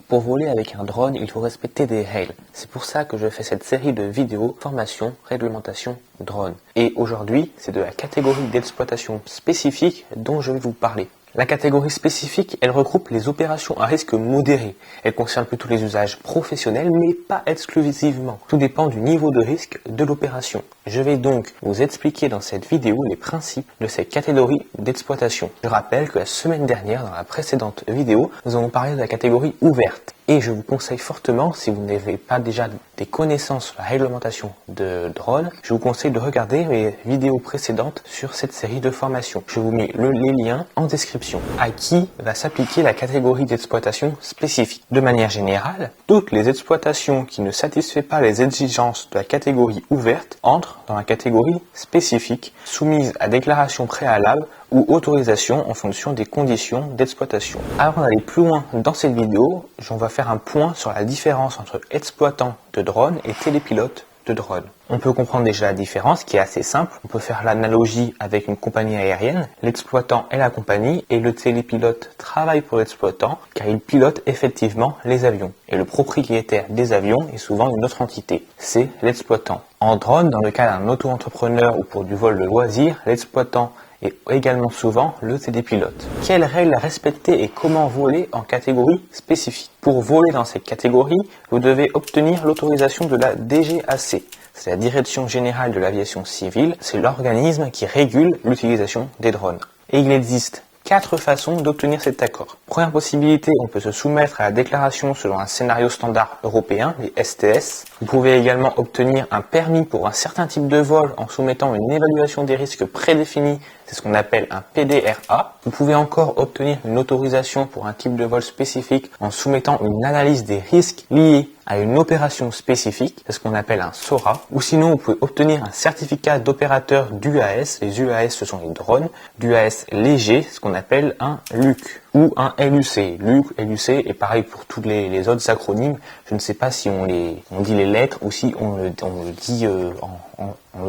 Pour voler avec un drone, il faut respecter des règles. C'est pour ça que je fais cette série de vidéos formation, réglementation, drone. Et aujourd'hui, c'est de la catégorie d'exploitation spécifique dont je vais vous parler. La catégorie spécifique, elle regroupe les opérations à risque modéré. Elle concerne plutôt les usages professionnels, mais pas exclusivement. Tout dépend du niveau de risque de l'opération. Je vais donc vous expliquer dans cette vidéo les principes de cette catégorie d'exploitation. Je rappelle que la semaine dernière, dans la précédente vidéo, nous avons parlé de la catégorie ouverte. Et je vous conseille fortement, si vous n'avez pas déjà des connaissances sur la réglementation de drone, je vous conseille de regarder mes vidéos précédentes sur cette série de formations. Je vous mets les liens en description. À qui va s'appliquer la catégorie d'exploitation spécifique? De manière générale, toutes les exploitations qui ne satisfont pas les exigences de la catégorie ouverte entrent dans la catégorie spécifique, soumise à déclaration préalable ou autorisation en fonction des conditions d'exploitation. Avant d'aller plus loin dans cette vidéo, on va faire un point sur la différence entre exploitant de drone et télépilote de drone. On peut comprendre déjà la différence qui est assez simple. On peut faire l'analogie avec une compagnie aérienne. L'exploitant est la compagnie et le télépilote travaille pour l'exploitant car il pilote effectivement les avions. Et le propriétaire des avions est souvent une autre entité. C'est l'exploitant. En drone, dans le cas d'un auto-entrepreneur ou pour du vol de loisirs, l'exploitant et également souvent le télépilote. Quelles règles respecter et comment voler en catégorie spécifique? Pour voler dans cette catégorie, vous devez obtenir l'autorisation de la DGAC. C'est la Direction Générale de l'Aviation Civile. C'est l'organisme qui régule l'utilisation des drones. Et il existe 4 façons d'obtenir cet accord. Première possibilité, on peut se soumettre à la déclaration selon un scénario standard européen, les STS. Vous pouvez également obtenir un permis pour un certain type de vol en soumettant une évaluation des risques prédéfinie, c'est ce qu'on appelle un PDRA. Vous pouvez encore obtenir une autorisation pour un type de vol spécifique en soumettant une analyse des risques liés à une opération spécifique, c'est ce qu'on appelle un SORA. Ou sinon, vous pouvez obtenir un certificat d'opérateur d'UAS. Les UAS, ce sont les drones. D'UAS léger, ce qu'on appelle un LUC ou un LUC. LUC, LUC, et pareil pour tous les autres acronymes. Je ne sais pas si on dit les lettres ou si on le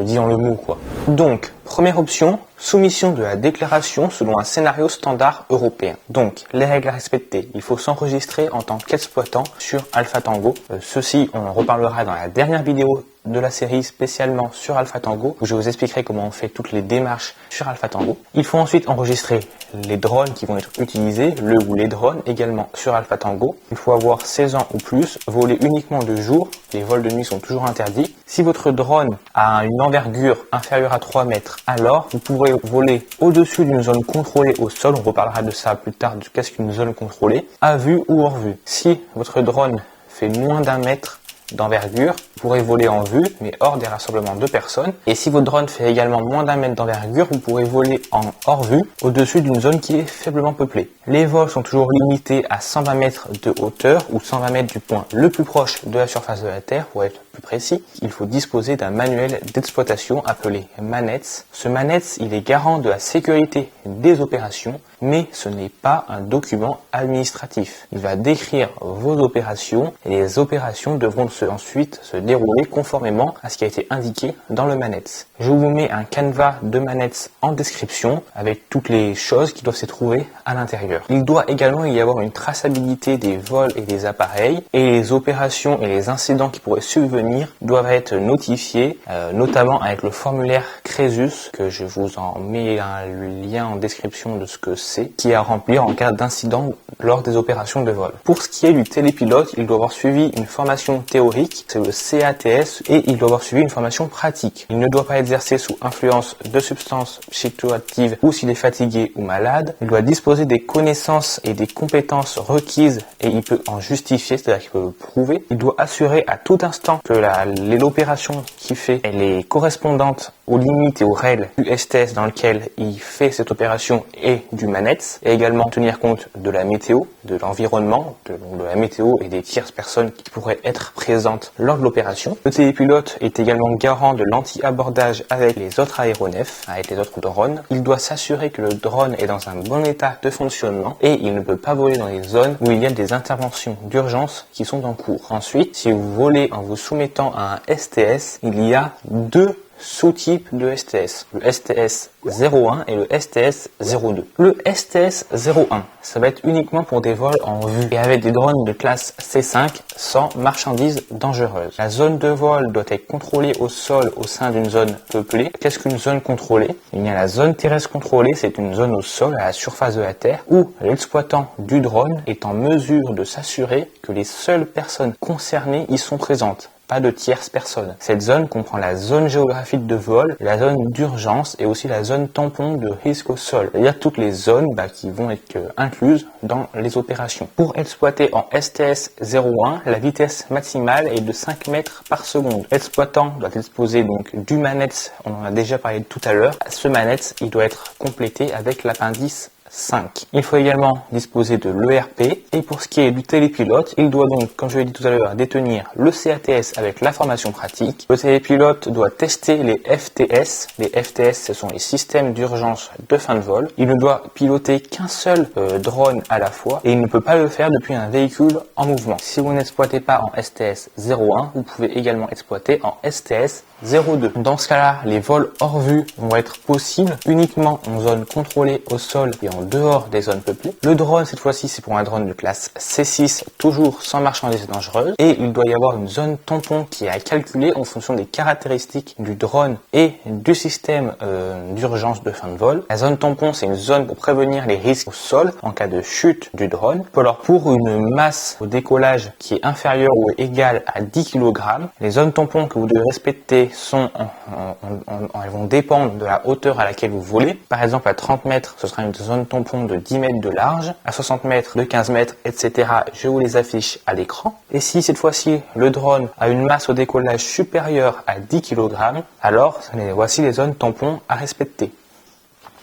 dit en le mot, quoi. Donc, première option, soumission de la déclaration selon un scénario standard européen. Donc, les règles à respecter. Il faut s'enregistrer en tant qu'exploitant sur AlphaTango. Ceci, on en reparlera dans la dernière vidéo de la série spécialement sur AlphaTango, où je vous expliquerai comment on fait toutes les démarches sur AlphaTango. Il faut ensuite enregistrer les drones qui vont être utilisés, le ou les drones également sur AlphaTango. Il faut avoir 16 ans ou plus, voler uniquement de jour, les vols de nuit sont toujours interdits. Si votre drone a une envergure inférieure à 3 mètres, alors vous pourrez voler au-dessus d'une zone contrôlée au sol, on reparlera de ça plus tard, de qu'est-ce qu'une zone contrôlée, à vue ou hors vue. Si votre drone fait moins d'1 mètre d'envergure, vous pourrez voler en vue, mais hors des rassemblements de personnes. Et si votre drone fait également moins d'1 mètre d'envergure, vous pourrez voler en hors vue, au-dessus d'une zone qui est faiblement peuplée. Les vols sont toujours limités à 120 mètres de hauteur, ou 120 mètres du point le plus proche de la surface de la Terre, pour être plus précis. Il faut disposer d'un manuel d'exploitation appelé MANETS. Ce MANETS, il est garant de la sécurité des opérations, mais ce n'est pas un document administratif. Il va décrire vos opérations et les opérations devront ensuite se dérouler conformément à ce qui a été indiqué dans le MANETS. Je vous mets un canevas de MANETS en description avec toutes les choses qui doivent se trouver à l'intérieur. Il doit également y avoir une traçabilité des vols et des appareils et les opérations et les incidents qui pourraient subvenir doivent être notifiés, notamment avec le formulaire Crésus, que je vous en mets un lien en description de ce que c'est, qui est à remplir en cas d'incident lors des opérations de vol. Pour ce qui est du télépilote, il doit avoir suivi une formation théorique, c'est le CATS, et il doit avoir suivi une formation pratique. Il ne doit pas exercer sous influence de substances psychoactives ou s'il est fatigué ou malade. Il doit disposer des connaissances et des compétences requises et il peut en justifier, c'est-à-dire qu'il peut le prouver. Il doit assurer à tout instant que l'opération qu'il fait, elle est correspondante aux limites et aux règles du STS dans lequel il fait cette opération et du MANETS, et également tenir compte de la météo, de l'environnement, de la météo et des tierces personnes qui pourraient être présentes lors de l'opération. Le télépilote est également garant de l'anti-abordage avec les autres aéronefs, avec les autres drones. Il doit s'assurer que le drone est dans un bon état de fonctionnement et il ne peut pas voler dans les zones où il y a des interventions d'urgence qui sont en cours. Ensuite, si vous volez en vous soumettant à un STS, il y a 2 sous-types de STS, le STS 01 et le STS 02. Le STS 01, ça va être uniquement pour des vols en vue et avec des drones de classe C5 sans marchandises dangereuses. La zone de vol doit être contrôlée au sol au sein d'une zone peuplée. Qu'est-ce qu'une zone contrôlée? Il y a la zone terrestre contrôlée, c'est une zone au sol à la surface de la Terre où l'exploitant du drone est en mesure de s'assurer que les seules personnes concernées y sont présentes. Pas de tierces personnes. Cette zone comprend la zone géographique de vol, la zone d'urgence et aussi la zone tampon de risque au sol. C'est-à-dire toutes les zones qui vont être incluses dans les opérations. Pour exploiter en STS 01, la vitesse maximale est de 5 mètres par seconde. L'exploitant doit disposer donc du manette, on en a déjà parlé tout à l'heure. Ce manette, il doit être complété avec l'appendice 5. Il faut également disposer de l'ERP et pour ce qui est du télépilote, il doit donc, comme je l'ai dit tout à l'heure, détenir le CATS avec la formation pratique. Le télépilote doit tester les FTS. Les FTS, ce sont les systèmes d'urgence de fin de vol. Il ne doit piloter qu'un seul drone à la fois et il ne peut pas le faire depuis un véhicule en mouvement. Si vous n'exploitez pas en STS 01, vous pouvez également exploiter en STS 02. Dans ce cas-là, les vols hors vue vont être possibles uniquement en zone contrôlée au sol et en dehors des zones peuplées. Le drone, cette fois-ci, c'est pour un drone de classe C6, toujours sans marchandises dangereuses. Et il doit y avoir une zone tampon qui est à calculer en fonction des caractéristiques du drone et du système d'urgence de fin de vol. La zone tampon, c'est une zone pour prévenir les risques au sol en cas de chute du drone. Alors, pour une masse au décollage qui est inférieure ou égale à 10 kg, les zones tampons que vous devez respecter elles vont dépendre de la hauteur à laquelle vous volez. Par exemple, à 30 mètres, ce sera une zone tampon de 10 mètres de large. À 60 mètres, de 15 mètres, etc. Je vous les affiche à l'écran. Et si cette fois-ci, le drone a une masse au décollage supérieure à 10 kg, alors voici les zones tampons à respecter.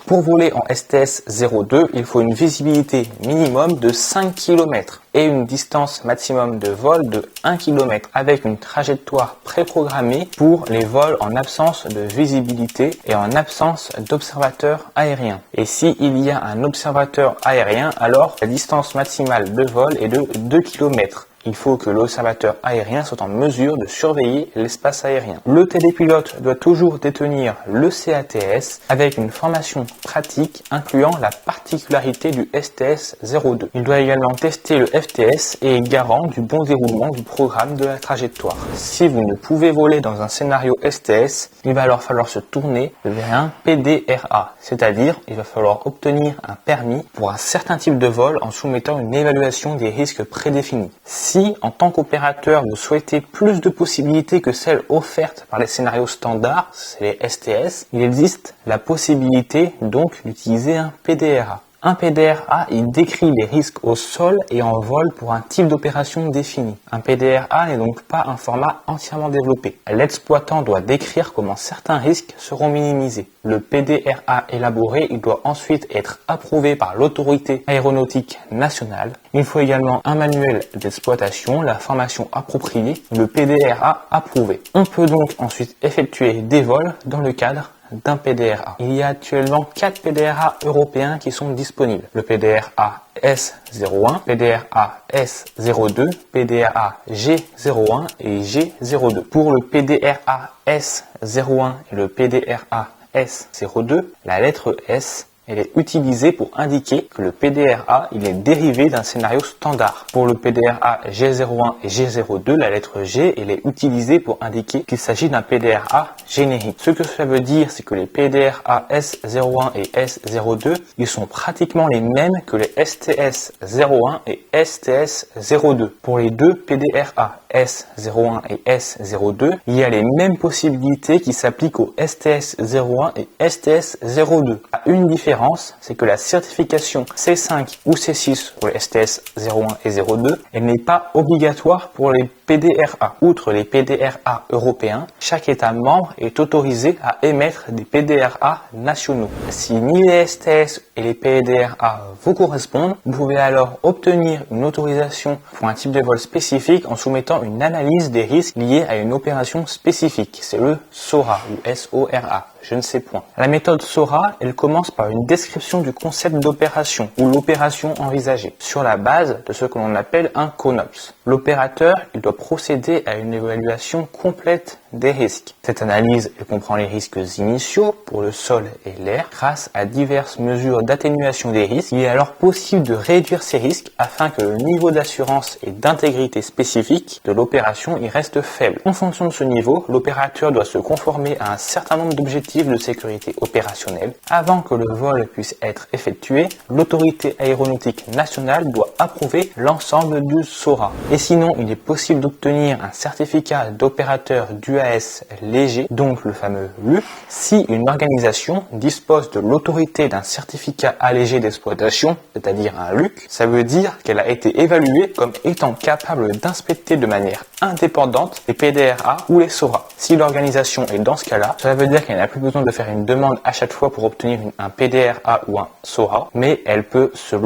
Pour voler en STS 02, il faut une visibilité minimum de 5 km et une distance maximum de vol de 1 km avec une trajectoire préprogrammée pour les vols en absence de visibilité et en absence d'observateur aérien. Et s'il y a un observateur aérien, alors la distance maximale de vol est de 2 km. Il faut que l'observateur aérien soit en mesure de surveiller l'espace aérien. Le télépilote doit toujours détenir le CATS avec une formation pratique incluant la particularité du STS 02. Il doit également tester le FTS et est garant du bon déroulement du programme de la trajectoire. Si vous ne pouvez voler dans un scénario STS, il va alors falloir se tourner vers un PDRA, c'est-à-dire il va falloir obtenir un permis pour un certain type de vol en soumettant une évaluation des risques prédéfinis. Si, en tant qu'opérateur, vous souhaitez plus de possibilités que celles offertes par les scénarios standards, c'est les STS, il existe la possibilité donc d'utiliser un PDRA. Un PDRA, il décrit les risques au sol et en vol pour un type d'opération défini. Un PDRA n'est donc pas un format entièrement développé. L'exploitant doit décrire comment certains risques seront minimisés. Le PDRA élaboré, il doit ensuite être approuvé par l'autorité aéronautique nationale. Il faut également un manuel d'exploitation, la formation appropriée, le PDRA approuvé. On peut donc ensuite effectuer des vols dans le cadre d'un PDRA. Il y a actuellement 4 PDRA européens qui sont disponibles. Le PDRA S01, PDRA S02, PDRA G01 et G02. Pour le PDRA S01 et le PDRA S02, la lettre S elle est utilisée pour indiquer que le PDRA il est dérivé d'un scénario standard. Pour le PDRA G01 et G02, la lettre G elle est utilisée pour indiquer qu'il s'agit d'un PDRA générique. Ce que cela veut dire, c'est que les PDRA S01 et S02, ils sont pratiquement les mêmes que les STS01 et STS02. Pour les deux PDRA S01 et S02, il y a les mêmes possibilités qui s'appliquent aux STS01 et STS02. À une différence, c'est que la certification C5 ou C6 pour les STS01 et 02, elle n'est pas obligatoire pour les PDRA. Outre les PDRA européens, chaque État membre est autorisé à émettre des PDRA nationaux. Si ni les STS et les PDRA vous correspondent, vous pouvez alors obtenir une autorisation pour un type de vol spécifique en soumettant une analyse des risques liés à une opération spécifique. C'est le SORA ou SORA. je ne sais point. La méthode SORA, elle commence par une description du concept d'opération ou l'opération envisagée, sur la base de ce que l'on appelle un CONOPS. L'opérateur, il doit procéder à une évaluation complète des risques. Cette analyse, elle comprend les risques initiaux pour le sol et l'air. Grâce à diverses mesures d'atténuation des risques, il est alors possible de réduire ces risques afin que le niveau d'assurance et d'intégrité spécifique de l'opération y reste faible. En fonction de ce niveau, l'opérateur doit se conformer à un certain nombre d'objectifs de sécurité opérationnelle. Avant que le vol puisse être effectué, l'autorité aéronautique nationale doit approuver l'ensemble du SORA. Et sinon, il est possible d'obtenir un certificat d'opérateur d'UAS léger, donc le fameux LUC, si une organisation dispose de l'autorité d'un certificat allégé d'exploitation, c'est-à-dire un LUC. Ça veut dire qu'elle a été évaluée comme étant capable d'inspecter de manière indépendante les PDRA ou les SORA. Si l'organisation est dans ce cas-là, cela veut dire qu'elle n'a plus besoin de faire une demande à chaque fois pour obtenir un PDRA ou un SORA, mais elle peut se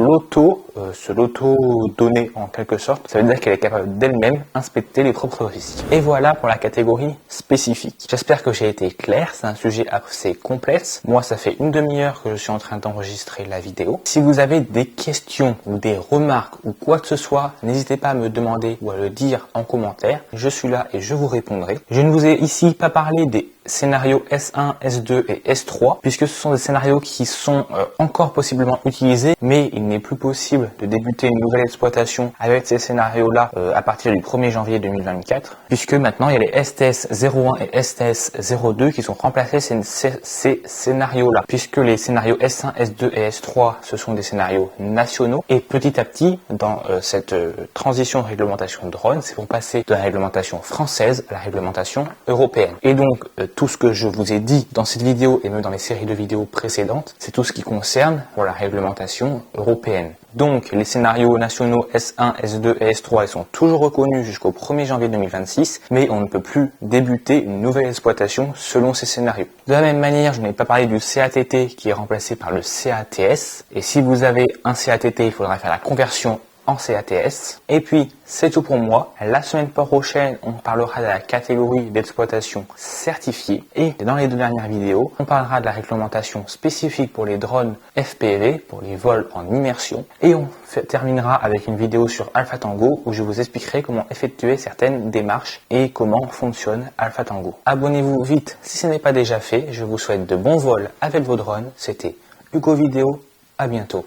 l'auto-donner en quelque sorte. Ça veut dire qu'elle est capable d'elle-même inspecter les propres risques. Et voilà pour la catégorie spécifique. J'espère que j'ai été clair, c'est un sujet assez complexe. Moi, ça fait une demi-heure que je suis en train d'enregistrer la vidéo. Si vous avez des questions ou des remarques ou quoi que ce soit, n'hésitez pas à me demander ou à le dire en commentaire. Je suis là et je vous répondrai. Je ne vous ai ici pas parlé des scénarios S1, S2 et S3, puisque ce sont des scénarios qui sont encore possiblement utilisés, mais il n'est plus possible de débuter une nouvelle exploitation avec ces scénarios-là à partir du 1er janvier 2024, puisque maintenant il y a les STS 01 et STS 02 qui sont remplacés ces scénarios-là, puisque les scénarios S1, S2 et S3, ce sont des scénarios nationaux, et petit à petit, dans cette transition de réglementation drone, c'est pour passer de la réglementation française à la réglementation européenne. Et donc, tout ce que je vous ai dit dans cette vidéo et même dans les séries de vidéos précédentes, c'est tout ce qui concerne la réglementation européenne. Donc les scénarios nationaux S1, S2 et S3 ils sont toujours reconnus jusqu'au 1er janvier 2026, mais on ne peut plus débuter une nouvelle exploitation selon ces scénarios. De la même manière, je n'ai pas parlé du CATT qui est remplacé par le CATS, et si vous avez un CATT, il faudra faire la conversion en CATS. Et puis, c'est tout pour moi. La semaine prochaine, on parlera de la catégorie d'exploitation certifiée. Et dans les 2 dernières vidéos, on parlera de la réglementation spécifique pour les drones FPV, pour les vols en immersion. Et on terminera avec une vidéo sur Alpha Tango où je vous expliquerai comment effectuer certaines démarches et comment fonctionne Alpha Tango. Abonnez-vous vite si ce n'est pas déjà fait. Je vous souhaite de bons vols avec vos drones. C'était Hugo Vidéo. À bientôt.